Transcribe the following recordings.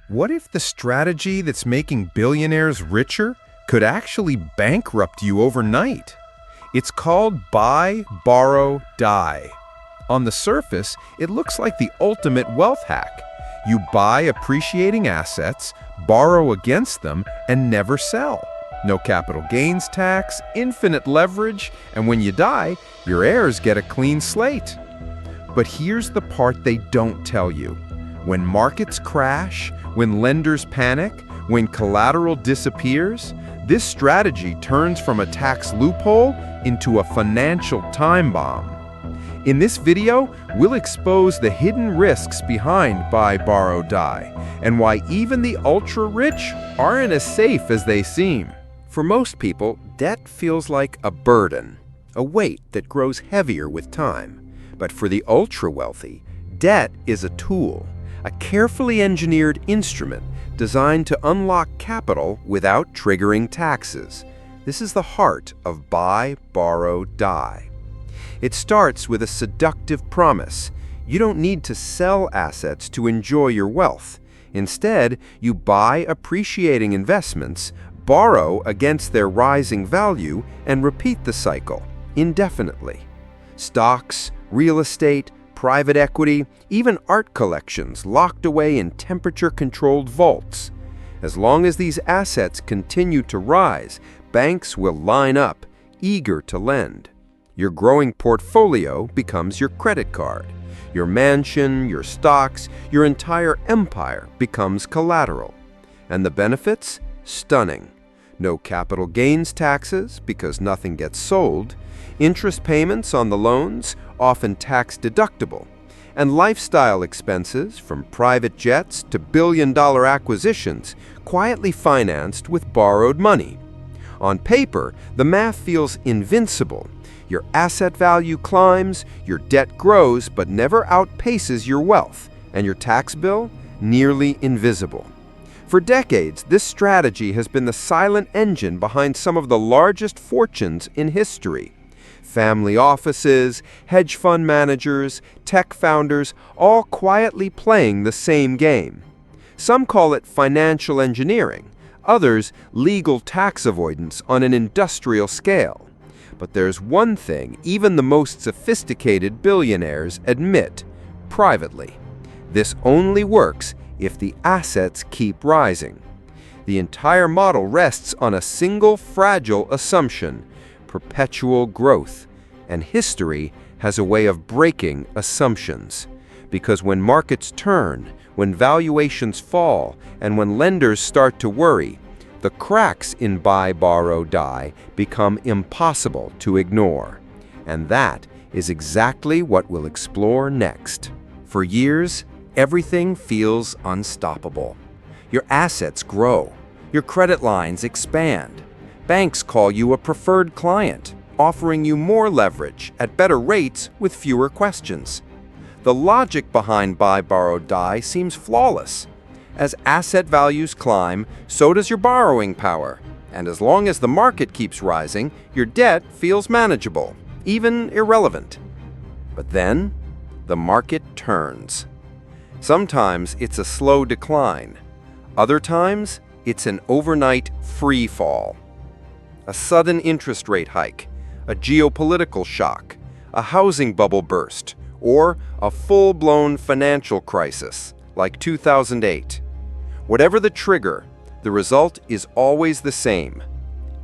What if the strategy that's making billionaires richer could actually bankrupt you overnight? It's called buy, borrow, die. On the surface, it looks like the ultimate wealth hack. You buy appreciating assets, borrow against them, and never sell. No capital gains tax, infinite leverage, and when you die, your heirs get a clean slate. But here's the part they don't tell you. When markets crash, when lenders panic, when collateral disappears, this strategy turns from a tax loophole into a financial time bomb. In this video, we'll expose the hidden risks behind buy, borrow, die, and why even the ultra-rich aren't as safe as they seem. For most people, debt feels like a burden, a weight that grows heavier with time. But for the ultra-wealthy, debt is a tool, a carefully engineered instrument designed to unlock capital without triggering taxes. This is the heart of buy, borrow, die. It starts with a seductive promise. You don't need to sell assets to enjoy your wealth. Instead, you buy appreciating investments, borrow against their rising value, and repeat the cycle indefinitely. Stocks, real estate, private equity, even art collections locked away in temperature-controlled vaults. As long as these assets continue to rise, banks will line up, eager to lend. Your growing portfolio becomes your credit card. Your mansion, your stocks, your entire empire becomes collateral. And the benefits? Stunning. No capital gains taxes because nothing gets sold. Interest payments on the loans, often tax-deductible. And lifestyle expenses, from private jets to billion-dollar acquisitions, quietly financed with borrowed money. On paper, the math feels invincible. Your asset value climbs, your debt grows but never outpaces your wealth, and your tax bill nearly invisible. For decades, this strategy has been the silent engine behind some of the largest fortunes in history. Family offices, hedge fund managers, tech founders, all quietly playing the same game. Some call it financial engineering, others legal tax avoidance on an industrial scale. But there's one thing even the most sophisticated billionaires admit privately. This only works if the assets keep rising. The entire model rests on a single fragile assumption: perpetual growth. And history has a way of breaking assumptions. Because when markets turn, when valuations fall, and when lenders start to worry, the cracks in buy, borrow, die become impossible to ignore. And that is exactly what we'll explore next. For years, everything feels unstoppable. Your assets grow. Your credit lines expand. Banks call you a preferred client, offering you more leverage at better rates with fewer questions. The logic behind buy, borrow, die seems flawless. As asset values climb, so does your borrowing power. And as long as the market keeps rising, your debt feels manageable, even irrelevant. But then, the market turns. Sometimes it's a slow decline. Other times, it's an overnight free fall. A sudden interest rate hike, a geopolitical shock, a housing bubble burst, or a full-blown financial crisis, like 2008. Whatever the trigger, the result is always the same.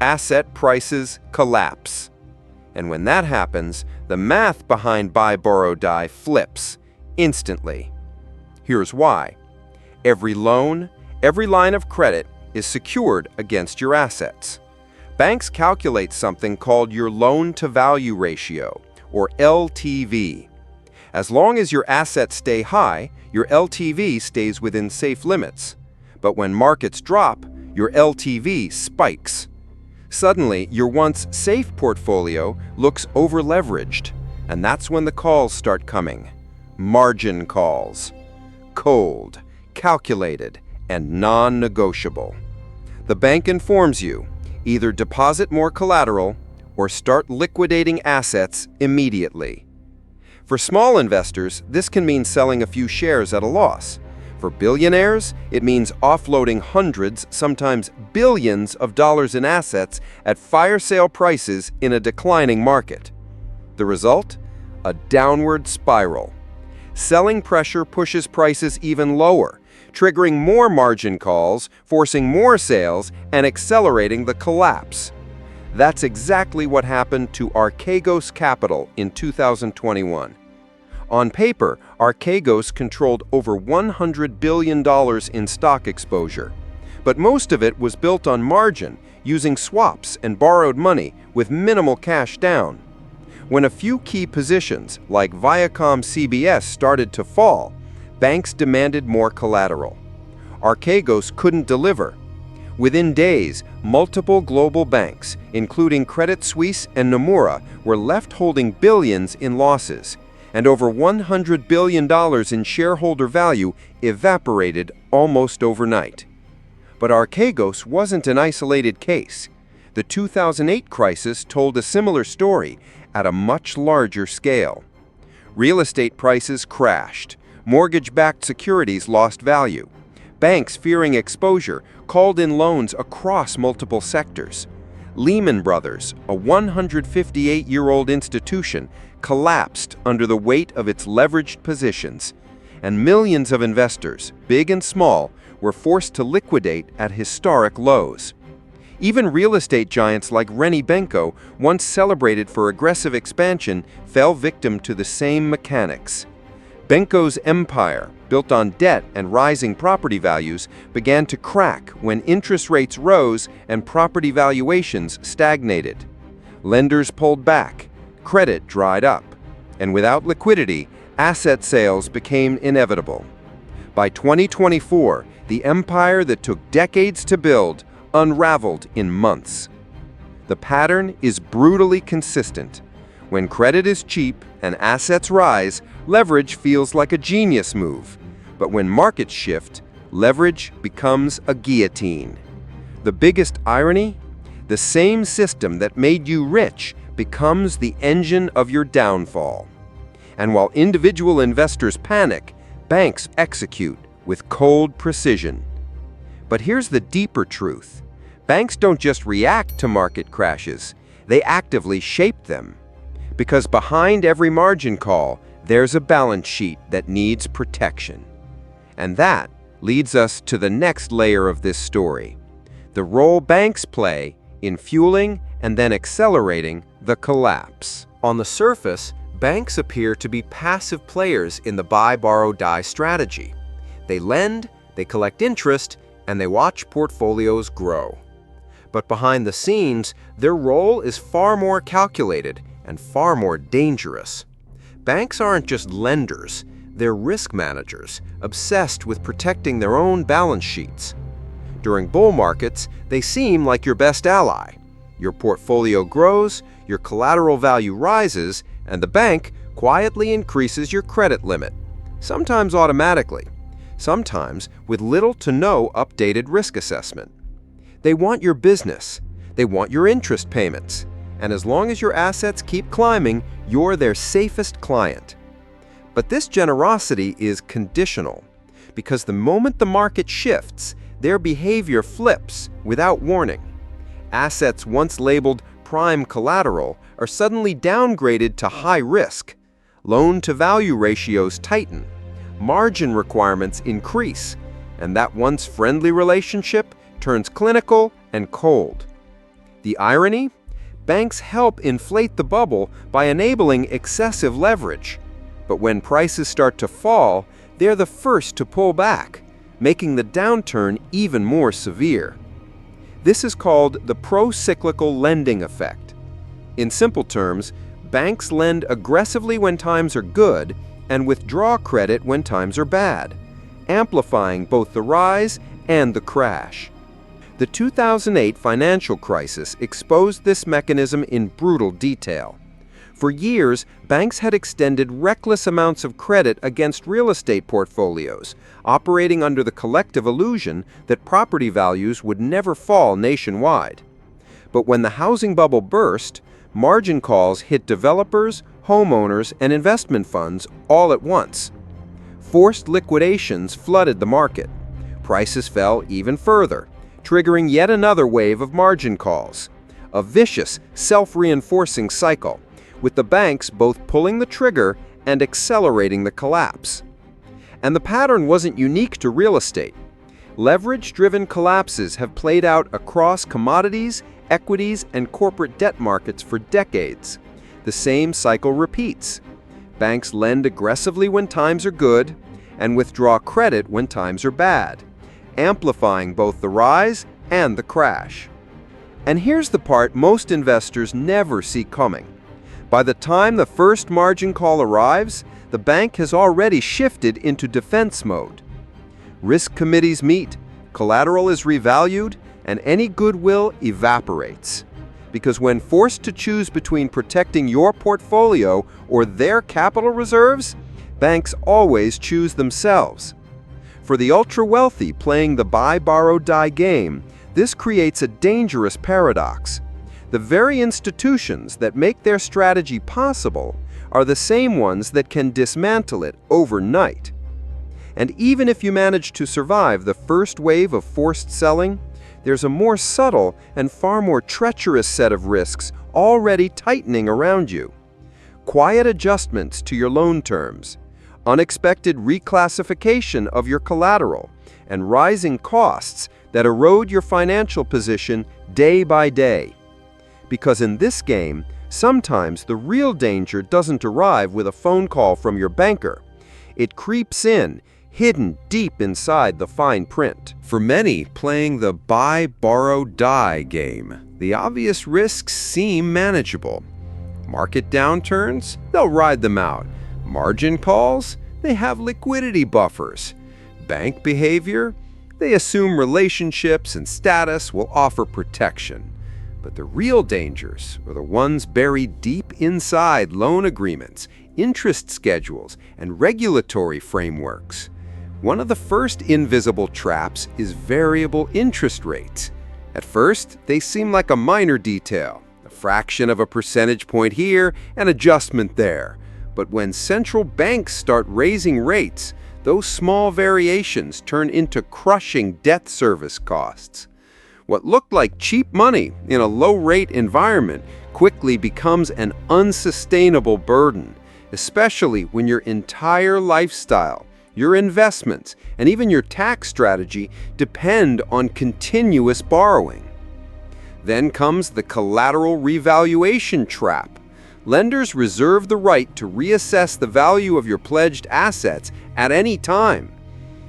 Asset prices collapse. And when that happens, the math behind buy, borrow, die flips instantly. Here's why. Every loan, every line of credit is secured against your assets. Banks calculate something called your loan-to-value ratio, or LTV. As long as your assets stay high, your LTV stays within safe limits. But when markets drop, your LTV spikes. Suddenly, your once safe portfolio looks over-leveraged, and that's when the calls start coming. Margin calls. Cold, calculated, and non-negotiable. The bank informs you, either deposit more collateral or start liquidating assets immediately. For small investors, this can mean selling a few shares at a loss. For billionaires, it means offloading hundreds, sometimes billions of dollars in assets at fire sale prices in a declining market. The result? A downward spiral. Selling pressure pushes prices even lower, triggering more margin calls, forcing more sales, and accelerating the collapse. That's exactly what happened to Archegos Capital in 2021. On paper, Archegos controlled over $100 billion in stock exposure, but most of it was built on margin, using swaps and borrowed money with minimal cash down. When a few key positions, like Viacom CBS, started to fall, banks demanded more collateral. Archegos couldn't deliver. Within days, multiple global banks, including Credit Suisse and Nomura, were left holding billions in losses, and over $100 billion in shareholder value evaporated almost overnight. But Archegos wasn't an isolated case. The 2008 crisis told a similar story at a much larger scale. Real estate prices crashed. Mortgage-backed securities lost value. Banks, fearing exposure, called in loans across multiple sectors. Lehman Brothers, a 158-year-old institution, collapsed under the weight of its leveraged positions, and millions of investors, big and small, were forced to liquidate at historic lows. Even real estate giants like Rennie Benko, once celebrated for aggressive expansion, fell victim to the same mechanics. Benko's empire, built on debt and rising property values, began to crack when interest rates rose and property valuations stagnated. Lenders pulled back, credit dried up, and without liquidity, asset sales became inevitable. By 2024, the empire that took decades to build unraveled in months. The pattern is brutally consistent. When credit is cheap and assets rise, leverage feels like a genius move. But when markets shift, leverage becomes a guillotine. The biggest irony? The same system that made you rich becomes the engine of your downfall. And while individual investors panic, banks execute with cold precision. But here's the deeper truth. Banks don't just react to market crashes, they actively shape them. Because behind every margin call, there's a balance sheet that needs protection. And that leads us to the next layer of this story, the role banks play in fueling and then accelerating the collapse. On the surface, banks appear to be passive players in the buy, borrow, die strategy. They lend, they collect interest, and they watch portfolios grow. But behind the scenes, their role is far more calculated and far more dangerous. Banks aren't just lenders, they're risk managers, obsessed with protecting their own balance sheets. During bull markets, they seem like your best ally. Your portfolio grows, your collateral value rises, and the bank quietly increases your credit limit, sometimes automatically, sometimes with little to no updated risk assessment. They want your business, they want your interest payments, and as long as your assets keep climbing, you're their safest client. But this generosity is conditional, because the moment the market shifts, their behavior flips without warning. Assets once labeled prime collateral are suddenly downgraded to high risk. Loan-to-value ratios tighten, margin requirements increase, and that once friendly relationship turns clinical and cold. The irony? Banks help inflate the bubble by enabling excessive leverage. But when prices start to fall, they're the first to pull back, making the downturn even more severe. This is called the pro-cyclical lending effect. In simple terms, banks lend aggressively when times are good and withdraw credit when times are bad, amplifying both the rise and the crash. The 2008 financial crisis exposed this mechanism in brutal detail. For years, banks had extended reckless amounts of credit against real estate portfolios, operating under the collective illusion that property values would never fall nationwide. But when the housing bubble burst, margin calls hit developers, homeowners, and investment funds all at once. Forced liquidations flooded the market. Prices fell even further, triggering yet another wave of margin calls. A vicious, self-reinforcing cycle, with the banks both pulling the trigger and accelerating the collapse. And the pattern wasn't unique to real estate. Leverage-driven collapses have played out across commodities, equities, and corporate debt markets for decades. The same cycle repeats. Banks lend aggressively when times are good and withdraw credit when times are bad, amplifying both the rise and the crash. And here's the part most investors never see coming. By the time the first margin call arrives, the bank has already shifted into defense mode. Risk committees meet, collateral is revalued, and any goodwill evaporates. Because when forced to choose between protecting your portfolio or their capital reserves, banks always choose themselves. For the ultra-wealthy playing the buy, borrow, die game, this creates a dangerous paradox. The very institutions that make their strategy possible are the same ones that can dismantle it overnight. And even if you manage to survive the first wave of forced selling, there's a more subtle and far more treacherous set of risks already tightening around you. Quiet adjustments to your loan terms, unexpected reclassification of your collateral, and rising costs that erode your financial position day by day. Because in this game, sometimes the real danger doesn't arrive with a phone call from your banker. It creeps in, hidden deep inside the fine print. For many playing the buy, borrow, die game, the obvious risks seem manageable. Market downturns? They'll ride them out. Margin calls? They have liquidity buffers. Bank behavior? They assume relationships and status will offer protection. But the real dangers are the ones buried deep inside loan agreements, interest schedules, and regulatory frameworks. One of the first invisible traps is variable interest rates. At first, they seem like a minor detail, a fraction of a percentage point here, an adjustment there. But when central banks start raising rates, those small variations turn into crushing debt service costs. What looked like cheap money in a low-rate environment quickly becomes an unsustainable burden, especially when your entire lifestyle, your investments, and even your tax strategy depend on continuous borrowing. Then comes the collateral revaluation trap. Lenders reserve the right to reassess the value of your pledged assets at any time.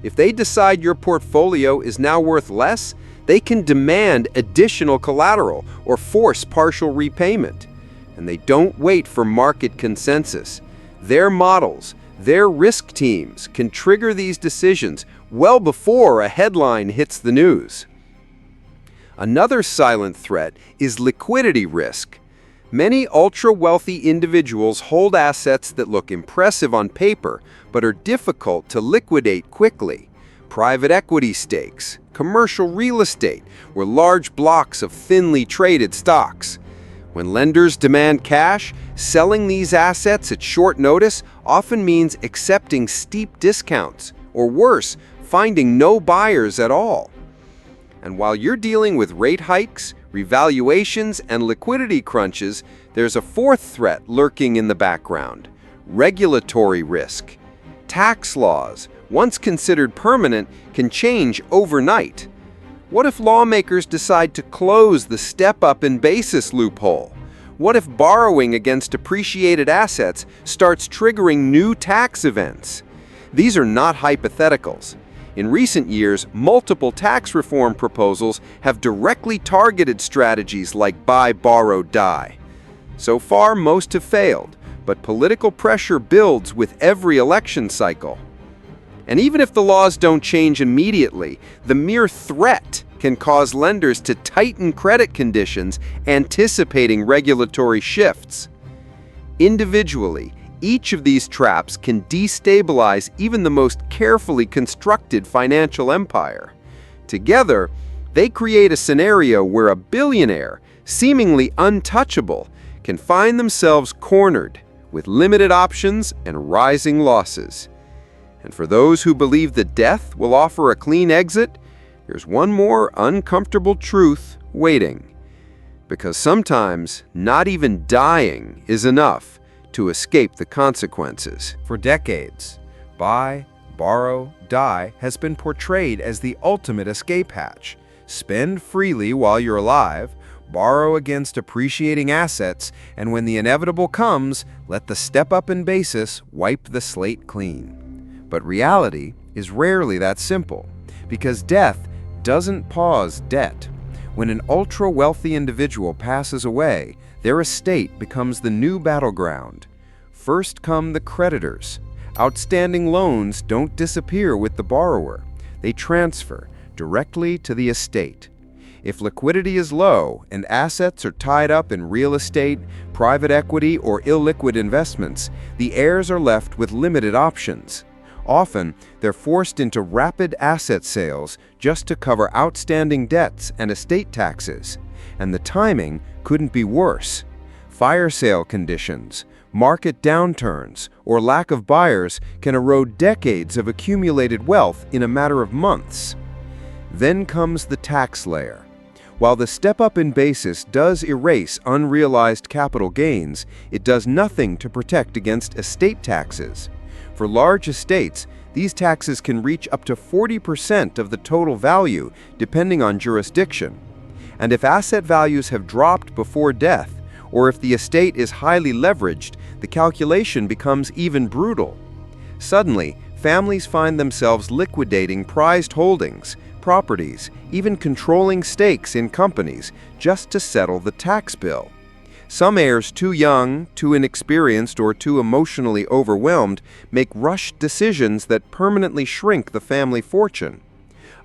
If they decide your portfolio is now worth less, they can demand additional collateral or force partial repayment. And they don't wait for market consensus. Their models, their risk teams can trigger these decisions well before a headline hits the news. Another silent threat is liquidity risk. Many ultra-wealthy individuals hold assets that look impressive on paper but are difficult to liquidate quickly. Private equity stakes, commercial real estate, or large blocks of thinly traded stocks. When lenders demand cash, selling these assets at short notice often means accepting steep discounts, or worse, finding no buyers at all. And while you're dealing with rate hikes, revaluations, and liquidity crunches, there's a fourth threat lurking in the background: regulatory risk. Tax laws, once considered permanent, can change overnight. What if lawmakers decide to close the step-up in basis loophole? What if borrowing against appreciated assets starts triggering new tax events? These are not hypotheticals. In recent years, multiple tax reform proposals have directly targeted strategies like buy, borrow, die. So far, most have failed, but political pressure builds with every election cycle. And even if the laws don't change immediately, the mere threat can cause lenders to tighten credit conditions, anticipating regulatory shifts. Individually, each of these traps can destabilize even the most carefully constructed financial empire. Together, they create a scenario where a billionaire, seemingly untouchable, can find themselves cornered with limited options and rising losses. And for those who believe that death will offer a clean exit, here's one more uncomfortable truth waiting. Because sometimes not even dying is enough to escape the consequences. For decades, buy, borrow, die has been portrayed as the ultimate escape hatch. Spend freely while you're alive, borrow against appreciating assets, and when the inevitable comes, let the step up in basis wipe the slate clean. But reality is rarely that simple, because death doesn't pause debt. When an ultra-wealthy individual passes away, their estate becomes the new battleground. First come the creditors. Outstanding loans don't disappear with the borrower. They transfer directly to the estate. If liquidity is low and assets are tied up in real estate, private equity, or illiquid investments, the heirs are left with limited options. Often, they're forced into rapid asset sales just to cover outstanding debts and estate taxes. And the timing couldn't be worse. Fire sale conditions, market downturns, or lack of buyers can erode decades of accumulated wealth in a matter of months. Then comes the tax layer. While the step-up in basis does erase unrealized capital gains, it does nothing to protect against estate taxes. For large estates, these taxes can reach up to 40% of the total value, depending on jurisdiction. And if asset values have dropped before death, or if the estate is highly leveraged, the calculation becomes even brutal. Suddenly, families find themselves liquidating prized holdings, properties, even controlling stakes in companies just to settle the tax bill. Some heirs too young, too inexperienced, or too emotionally overwhelmed make rushed decisions that permanently shrink the family fortune.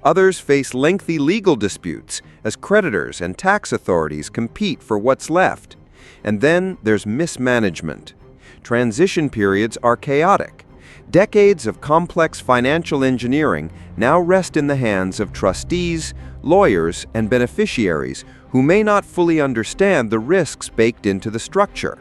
Others face lengthy legal disputes as creditors and tax authorities compete for what's left. And then there's mismanagement. Transition periods are chaotic. Decades of complex financial engineering now rest in the hands of trustees, lawyers, and beneficiaries who may not fully understand the risks baked into the structure.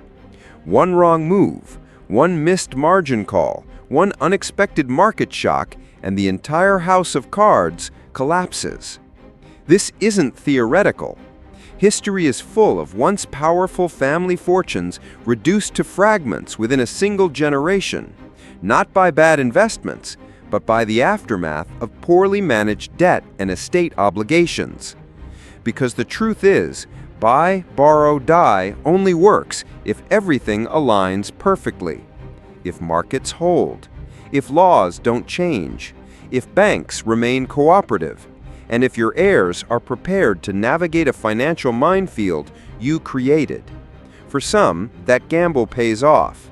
One wrong move, one missed margin call, one unexpected market shock, and the entire house of cards collapses. This isn't theoretical. History is full of once powerful family fortunes reduced to fragments within a single generation, not by bad investments, but by the aftermath of poorly managed debt and estate obligations. Because the truth is, buy, borrow, die only works if everything aligns perfectly. If markets hold, if laws don't change, if banks remain cooperative, and if your heirs are prepared to navigate a financial minefield you created. For some, that gamble pays off.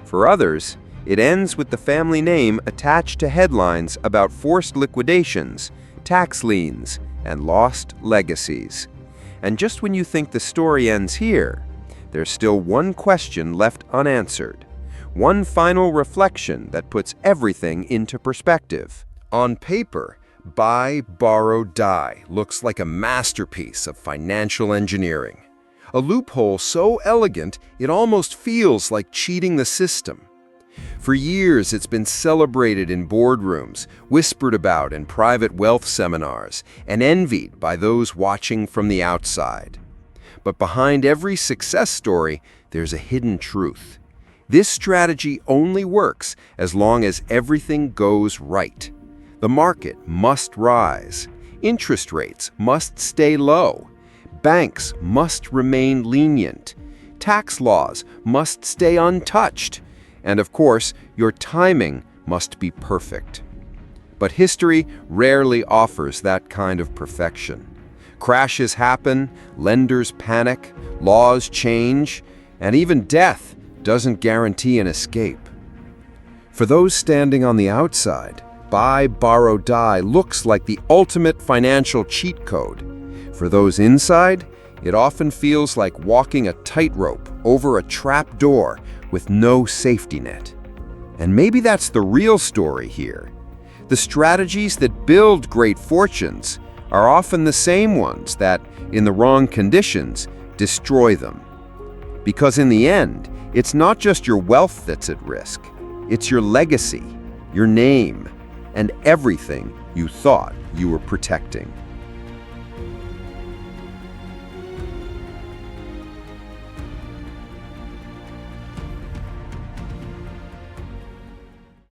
For others, it ends with the family name attached to headlines about forced liquidations, tax liens, and lost legacies. And just when you think the story ends here, there's still one question left unanswered. One final reflection that puts everything into perspective. On paper, buy, borrow, die looks like a masterpiece of financial engineering. A loophole so elegant it almost feels like cheating the system. For years, it's been celebrated in boardrooms, whispered about in private wealth seminars, and envied by those watching from the outside. But behind every success story, there's a hidden truth. This strategy only works as long as everything goes right. The market must rise. Interest rates must stay low. Banks must remain lenient. Tax laws must stay untouched. And of course, your timing must be perfect. But history rarely offers that kind of perfection. Crashes happen, lenders panic, laws change, and even death doesn't guarantee an escape. For those standing on the outside, buy, borrow, die looks like the ultimate financial cheat code. For those inside, it often feels like walking a tightrope over a trap door with no safety net. And maybe that's the real story here. The strategies that build great fortunes are often the same ones that, in the wrong conditions, destroy them. Because in the end, it's not just your wealth that's at risk, it's your legacy, your name, and everything you thought you were protecting.